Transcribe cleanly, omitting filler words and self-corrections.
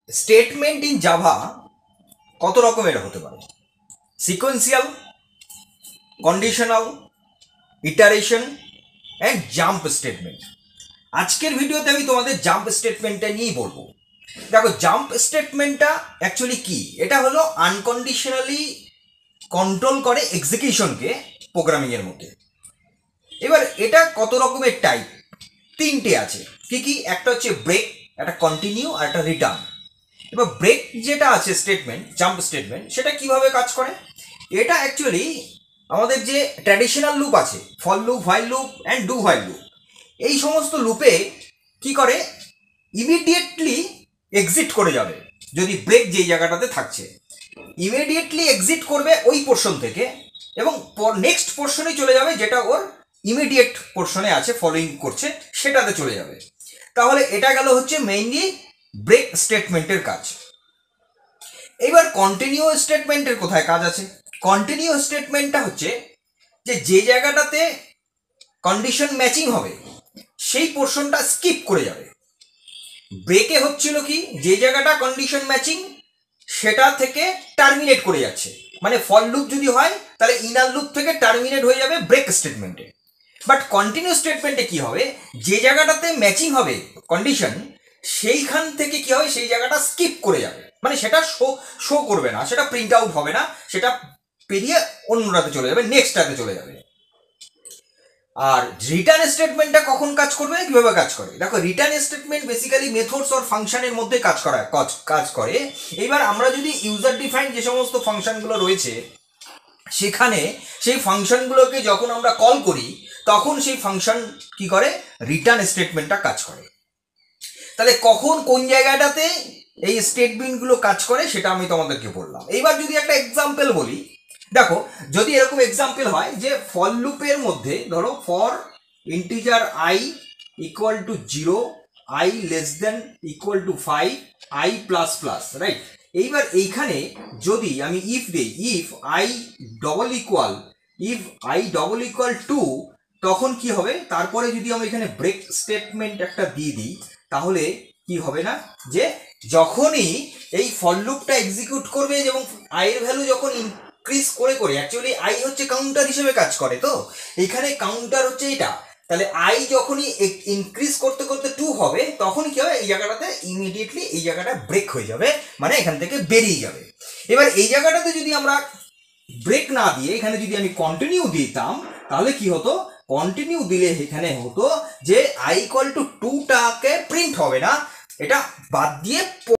Statement in Java কত রকমের হতে পারে? Sequential, conditional, iteration and jump statement. আজকের ভিডিওতে আমি তোমাদের জাম্প স্টেটমেন্টটা নিয়েই বলবো। দেখো, জাম্প স্টেটমেন্টটা অ্যাকচুয়ালি কি? এটা হলো আনকন্ডিশনালি কন্ট্রোল করে এক্সিকিউশনকে প্রোগ্রামিংয়ের মধ্যে। এবার এটা কত রকমের টাইপ? তিনটে আছে। কি কি? একটা হচ্ছে ব্রেক, একটা কন্টিনিউ আর একটা রিটার্ন। এবার ব্রেক যেটা আছে স্টেটমেন্ট, জাম্প স্টেটমেন্ট, সেটা কিভাবে কাজ করে? এটা অ্যাকচুয়ালি আমাদের যে ট্র্যাডিশনাল লুপ আছে, for loop, while loop and do while loop, এই সমস্ত লুপে কি করে ইমিডিয়েটলি এক্সিট করে যাবে। যদি ব্রেক যেই জায়গাটাতে থাকছে, ইমিডিয়েটলি এক্সিট করবে ওই পোর্শন থেকে এবং নেক্সট পোর্শনে চলে যাবে যেটা ওর ইমিডিয়েট পোর্শনে আছে, ফলোইং করছে, সেটাতে চলে যাবে। তাহলে এটা গেল হচ্ছে মেইনলি ব্রেক স্টেটমেন্টের কাজ। এবার কন্টিনিউ স্টেটমেন্টের কোথায় কাজ আছে? কন্টিনিউ স্টেটমেন্টটা হচ্ছে যে জায়গাটাতে কন্ডিশন ম্যাচিং হবে সেই পোর্শনটা স্কিপ করে যাবে। ব্রেকে হচ্ছিল কি, যে জায়গাটা কন্ডিশন ম্যাচিং সেটা থেকে টার্মিনেট করে যাচ্ছে, মানে ফর লুপ যদি হয় তাহলে ইনার লুপ থেকে টার্মিনেট হয়ে যাবে ব্রেক স্টেটমেন্টে। বাট কন্টিনিউ স্টেটমেন্টে কি হবে, যে জায়গাটাতে ম্যাচিং হবে কন্ডিশন সেইখান থেকে কি হবে, সেই জায়গাটা স্কিপ করে যাবে, মানে সেটা শো করবে না, সেটা প্রিন্ট আউট হবে না, সেটা পেরিয়ে অন্যটাতে চলে যাবে, নেক্সটটাতে চলে যাবে। আর রিটার্ন স্টেটমেন্টটা কখন কাজ করবে, কিভাবে কাজ করে? দেখো, রিটার্ন স্টেটমেন্ট বেসিক্যালি মেথডস আর ফাংশনের মধ্যে কাজ করে। এবার আমরা যদি ইউজার ডিফাইন যে সমস্ত ফাংশনগুলো রয়েছে সেখানে সেই ফাংশনগুলোকে যখন আমরা কল করি তখন সেই ফাংশন কি করে, রিটার্ন স্টেটমেন্টটা কাজ করে। তাহলে কখন কোন জায়গাটাতে এই স্টেটমেন্টগুলো কাজ করে সেটা আমি তোমাদেরকে বললাম। এইবার যদি একটা এক্সাম্পল বলি, দেখো, যদি এরকম এক্সাম্পল হয় যে ফর লুপের মধ্যে ধরো for integer I equal to 0, I less than equal to 5, I plus plus, right? এইবার এইখানে যদি আমি ইফ দিই, if I double equal to, তখন কি হবে, তারপরে যদি আমি এখানে ব্রেক স্টেটমেন্ট একটা দিয়ে দিই, তাহলে কি হবে না, যে যখনই এই ফর লুপটা এক্সিকিউট করবে এবং আই এর ভ্যালু যখন ইনক্রিজ করে করে, অ্যাকচুয়ালি আই হচ্ছে কাউন্টার হিসেবে কাজ করে, তো এখানে কাউন্টার হচ্ছে এটা, তাহলে আই যখনই ইনক্রিজ করতে করতে 2 হবে তখন কি হবে, এই জায়গাটাতে ইমিডিয়েটলি এই জায়গাটা ব্রেক হয়ে যাবে, মানে এখান থেকে বেরিয়ে যাবে। এবার এই জায়গাটাতে যদি আমরা ব্রেক না দিয়ে এখানে যদি আমি কন্টিনিউ দিতাম, তাহলে কি হতো, কন্টিনিউ দিলে এখানে হতো যে আই ইকুয়াল টু 2টাকে প্রিন্ট হবে না, এটা বাদ দিয়ে